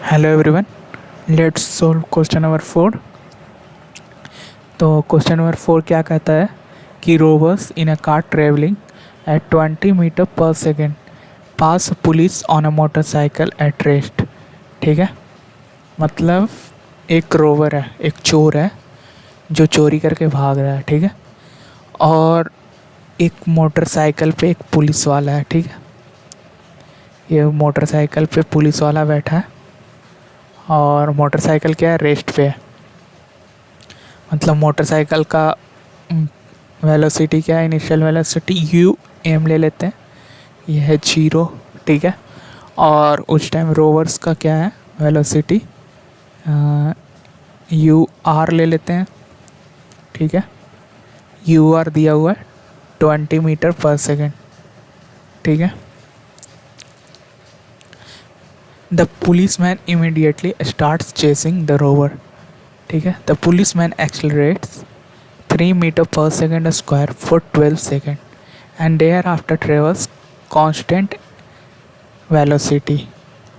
Hello everyone, let's solve question number 4। तो question number 4 क्या कहता है कि robbers in a car travelling at 20 metre per second pass police on a motorcycle at rest. ठीक है, मतलब एक रोवर है, एक चोर है जो चोरी करके भाग रहा है। ठीक है, और एक मोटरसाइकिल पे एक पुलिस वाला है। ठीक है, ये मोटरसाइकिल पे पुलिस वाला बैठा है और मोटरसाइकिल क्या है, रेस्ट पे है। मतलब मोटरसाइकिल का वेलोसिटी क्या है, इनिशियल वेलोसिटी यू एम ले लेते हैं, यह है 0। ठीक है, और उस टाइम रोवर्स का क्या है वेलोसिटी, यू आर ले लेते हैं। ठीक है, यू आर दिया हुआ है 20 मीटर पर सेकेंड। ठीक है, the police man immediately starts chasing the rover. ठीक है, the police man accelerates 3 metre per second square for 12 seconds and thereafter travels constant velocity.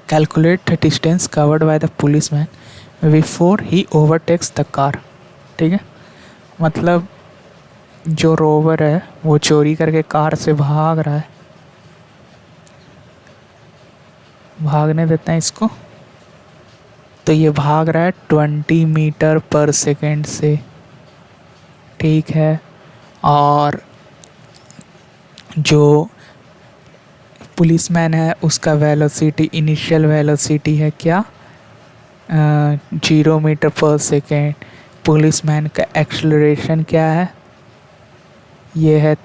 Calculate the distance covered by the policeman before he overtakes the car. ठीक है, मतलब जो rover है वो चोरी करके कार से भाग रहा है। भागने देते हैं इसको। तो ये भाग रहा है 20 मीटर पर सेकेंड से। ठीक है, और जो पुलिसमैन है उसका वेलोसिटी, इनिशियल वेलोसिटी है क्या, 0 मीटर पर सेकेंड। पुलिसमैन का एक्सेलरेशन क्या है, ये है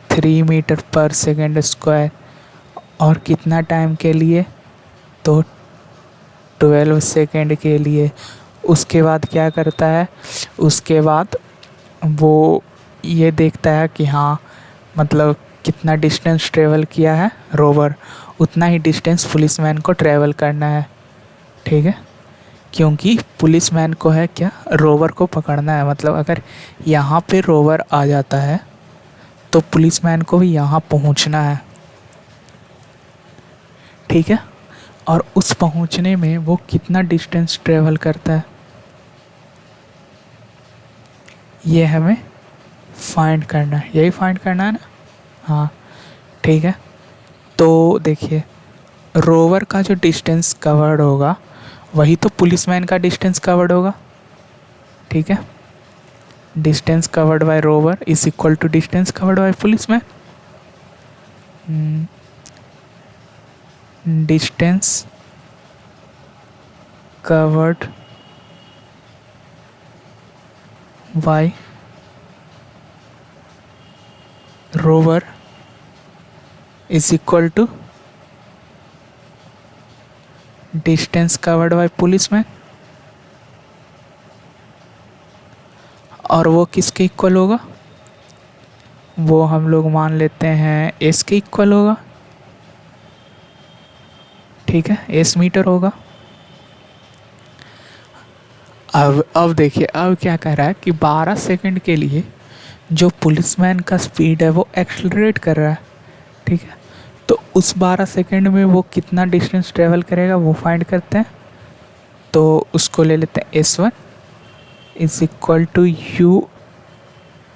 3 मीटर पर सेकेंड स्क्वायर। और कितना टाइम के लिए, तो 12 सेकेंड के लिए। उसके बाद क्या करता है, उसके बाद वो ये देखता है कि हाँ, मतलब कितना डिस्टेंस ट्रेवल किया है रोवर, उतना ही डिस्टेंस पुलिसमैन को ट्रेवल करना है। ठीक है, क्योंकि पुलिसमैन को है क्या, रोवर को पकड़ना है। मतलब अगर यहाँ पे रोवर आ जाता है तो पुलिसमैन को भी यहाँ पहुँचना है। ठीक है, और उस पहुँचने में वो कितना डिस्टेंस ट्रेवल करता है, ये हमें फाइंड करना है। यही फाइंड करना है ना। हाँ, ठीक है, तो देखिए रोवर का जो डिस्टेंस कवर्ड होगा वही तो पुलिसमैन का डिस्टेंस कवर्ड होगा। ठीक है, distance covered by rover is equal to distance covered by policeman. Distance covered by rover is equal to distance covered by policeman। और वो किसके इक्वल होगा, वो हम लोग मान लेते हैं एस के इक्वल होगा। ठीक है, एस मीटर होगा। अब देखिए, अब क्या कह रहा है कि 12 सेकंड के लिए जो पुलिसमैन का स्पीड है वो एक्सेलरेट कर रहा है। ठीक है, तो उस 12 सेकंड में वो कितना डिस्टेंस ट्रेवल करेगा वो फाइंड करते हैं। तो उसको ले लेते हैं S1 is equal to U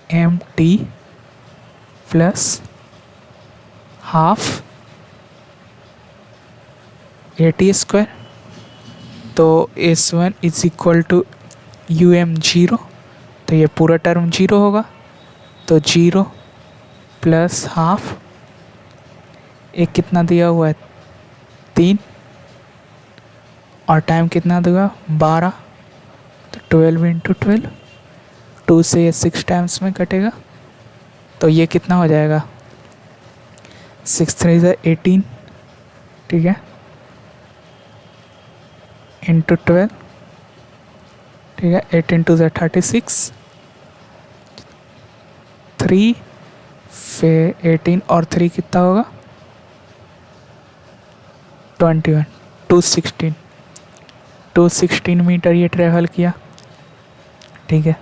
M T plus half AT square. तो S1 is equal to U M 0, तो ये पूरा टर्म 0 होगा। तो 0 प्लस हाफ, एक कितना दिया हुआ है 3, और टाइम कितना देगा 12, तो 12 इंटू 12, 2 से ये 6 टाइम्स में कटेगा। तो ये कितना हो जाएगा 6 3 ज़ा 18। ठीक है, इंटू 12। ठीक है, 18 2 ज़ा 36, 3 फिर 18 और 3 कितना होगा 21, 216 मीटर ये ट्रेवल किया। ठीक है,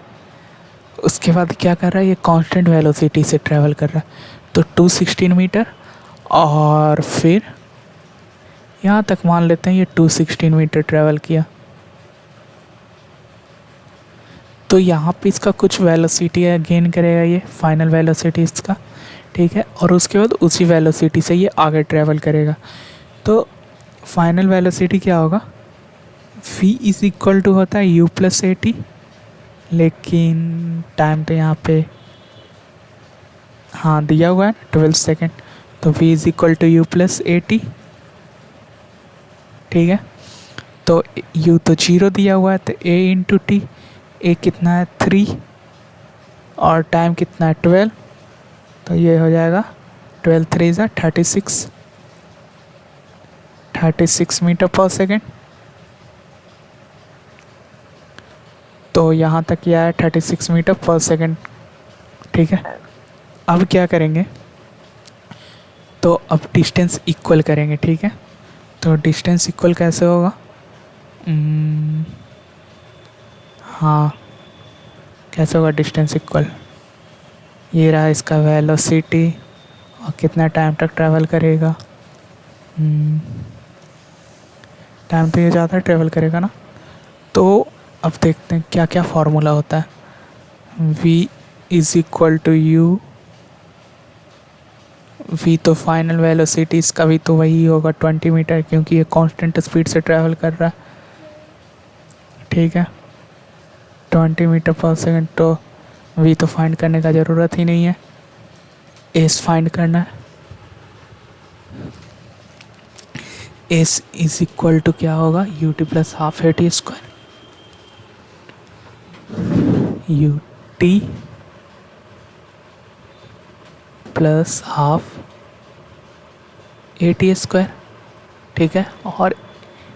उसके बाद क्या कर रहा है, ये कांस्टेंट वेलोसिटी से ट्रेवल कर रहा है। तो 216 मीटर और फिर यहाँ तक मान लेते हैं ये 216 मीटर ट्रैवल किया। तो यहाँ पे इसका कुछ वेलोसिटी है गेन करेगा ये, फाइनल वेलोसिटी इसका, ठीक है। और उसके बाद उसी वेलोसिटी से ये आगे ट्रैवल करेगा। तो फाइनल वेलोसिटी क्या होगा, v इज इक्वल टू होता है u प्लस ए टी, लेकिन टाइम तो यहाँ पे हाँ दिया हुआ है 12 सेकेंड, तो v is equal to U plus A T, ठीक है। तो u तो 0 दिया हुआ है, तो a इंटू टी, ए कितना है 3 और टाइम कितना है 12, तो ये हो जाएगा 12 3 ज़ा 36 मीटर पर सेकेंड। तो यहाँ तक यह है 36 मीटर पर सेकेंड, ठीक है। अब क्या करेंगे, तो अब डिस्टेंस इक्वल करेंगे, ठीक है। तो डिस्टेंस इक्वल कैसे होगा, हाँ कैसे होगा डिस्टेंस इक्वल, ये रहा इसका वेलोसिटी और कितना टाइम तक ट्रैवल करेगा, टाइम तो ये ज़्यादा ट्रैवल करेगा ना। तो अब देखते हैं क्या क्या फार्मूला होता है। v is equal to U, v तो फाइनल वेलोसिटी इसका भी तो वही होगा 20 मीटर, क्योंकि ये कांस्टेंट स्पीड से ट्रैवल कर रहा है, ठीक है। 20 मीटर पर सेकेंड, तो v तो फाइंड करने का ज़रूरत ही नहीं है, s फाइंड करना है। s इज इक्वल टू क्या होगा, U T plus half A T square, U T plus half A T square, ठीक है। और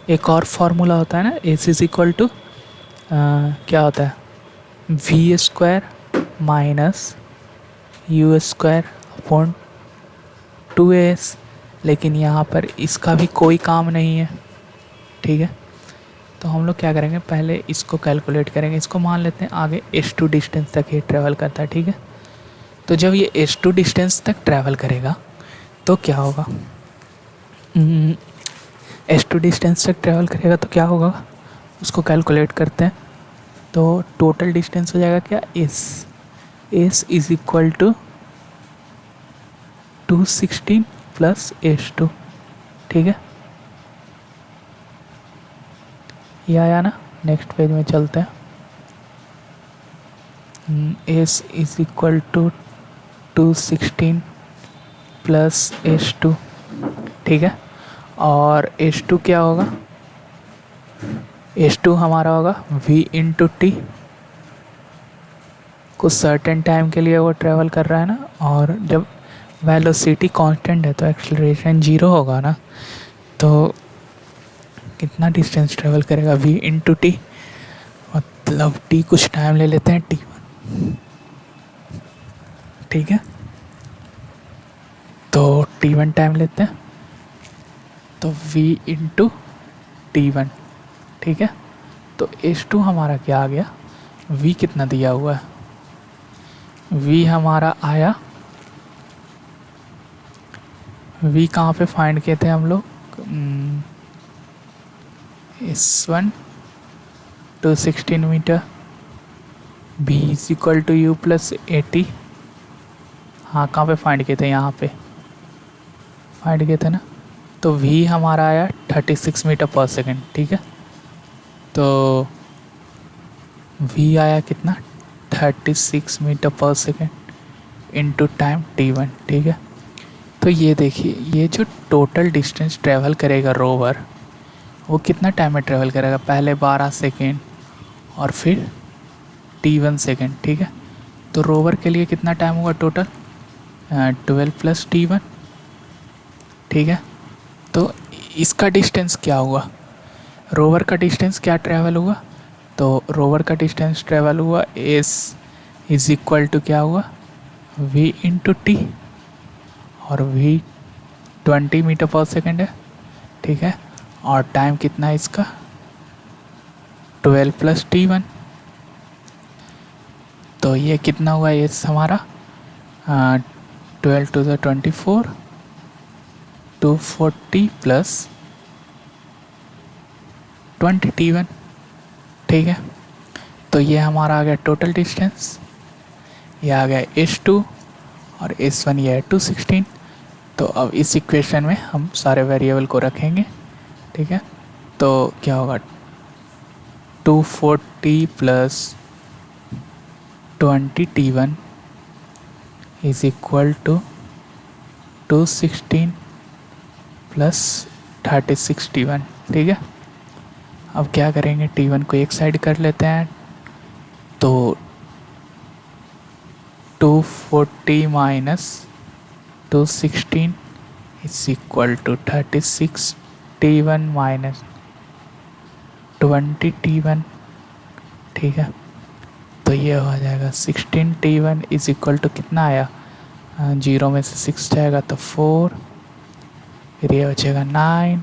एक और फार्मूला होता है ना, एस इज इक्वल टू क्या होता है, V square minus U square upon 2s, लेकिन यहाँ पर इसका भी कोई काम नहीं है, ठीक है। तो हम लोग क्या करेंगे, पहले इसको कैलकुलेट करेंगे। इसको मान लेते हैं आगे s2 डिस्टेंस तक ये ट्रैवल करता है, ठीक है। तो जब ये s2 डिस्टेंस तक ट्रैवल करेगा तो क्या होगा, s2 डिस्टेंस तक ट्रैवल करेगा तो क्या होगा, उसको कैलकुलेट करते हैं। तो टोटल डिस्टेंस हो जाएगा क्या, s is equal to 216 plus s2, ठीक है। ये आया ना, नेक्स्ट पेज में चलते हैं। s is equal to 216 plus s2, ठीक है। और s2 क्या होगा, s2 हमारा होगा v इंटू टी, कुछ सर्टेन टाइम के लिए वो ट्रैवल कर रहा है ना, और जब वेलोसिटी कांस्टेंट है तो एक्सेलरेशन 0 होगा ना, तो कितना डिस्टेंस ट्रैवल करेगा, v इंटू टी, मतलब t कुछ टाइम ले लेते हैं t1, ठीक है। तो t1 टाइम लेते हैं, तो v इंटू t1, ठीक है। तो s2 हमारा क्या आ गया, v कितना दिया हुआ है, v हमारा आया, v कहाँ पे फाइंड किए थे हम लोग, s1 216 metre, b is equal to U plus 80, हाँ कहाँ पे फाइंड किए थे, यहाँ पे फाइंड किए थे ना। तो v हमारा आया 36 मीटर पर सेकेंड, ठीक है। तो v आया कितना, 36 metre per second into time t1, ठीक है। तो ये देखिए, ये जो टोटल डिस्टेंस ट्रैवल करेगा रोवर, वो कितना टाइम में ट्रैवल करेगा, पहले 12 सेकेंड और फिर t1 सेकेंड, ठीक है। तो रोवर के लिए कितना टाइम होगा टोटल, 12 प्लस t1, ठीक है। तो इसका डिस्टेंस क्या हुआ, रोवर का डिस्टेंस क्या ट्रैवल हुआ, तो रोवर का डिस्टेंस ट्रैवल हुआ s इज इक्वल टू क्या हुआ, v इंटू टी, और v 20 मीटर पर सेकेंड है, ठीक है। और टाइम कितना है इसका, 12 प्लस t1, तो ये कितना हुआ s हमारा, 12 टू द 24, 240 प्लस 20t1। ठीक है, तो ये हमारा आ गया टोटल डिस्टेंस, ये आ गया S2 और S1 ये है 216। तो अब इस इक्वेशन में हम सारे वेरिएबल को रखेंगे। ठीक है, तो क्या होगा 240 plus 20t1 is equal to 216 plus 36t1। ठीक है, अब क्या करेंगे, t1 को एक साइड कर लेते हैं, तो 240 minus 216 is equal to 36t1 minus 20t1। ठीक है, तो ये हो जाएगा 16t1 इज इक्वल टू कितना आया, 0 में से 6 जाएगा तो 4, फिर ये बचेगा 9,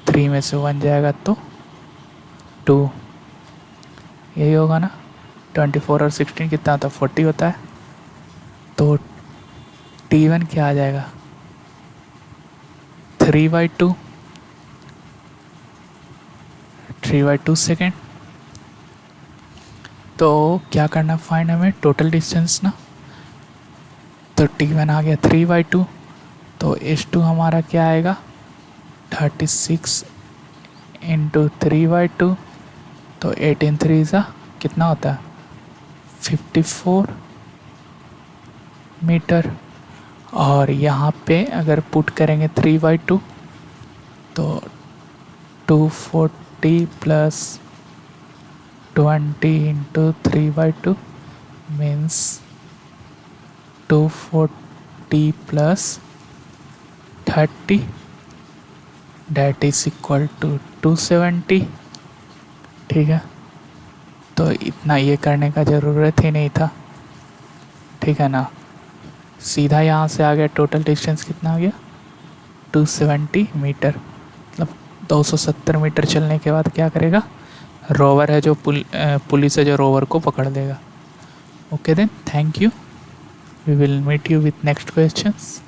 3 में से 1 जाएगा तो 2, यही होगा ना। 24 और 16 कितना होता है, 40 होता है। तो t1 क्या आ जाएगा 3/2 सेकेंड। तो क्या करना, फाइंड हमें टोटल डिस्टेंस ना। तो t1 आ गया 3/2, तो S2 हमारा क्या आएगा 36 इंटू 3/2, तो 18 3 सा कितना होता है 54 मीटर। और यहाँ पे अगर पुट करेंगे 3/2 तो 240 plus 20 into 3/2 means 240 plus 30 that is equal to 270। ठीक है, तो इतना ये करने का ज़रूरत ही नहीं था। ठीक है ना, सीधा यहाँ से आ गया टोटल डिस्टेंस कितना आ गया 270 मीटर। मतलब 270 मीटर चलने के बाद क्या करेगा, रोवर है जो पुलिस है जो रोवर को पकड़ देगा। Okay then, thank you, we will meet you with next questions.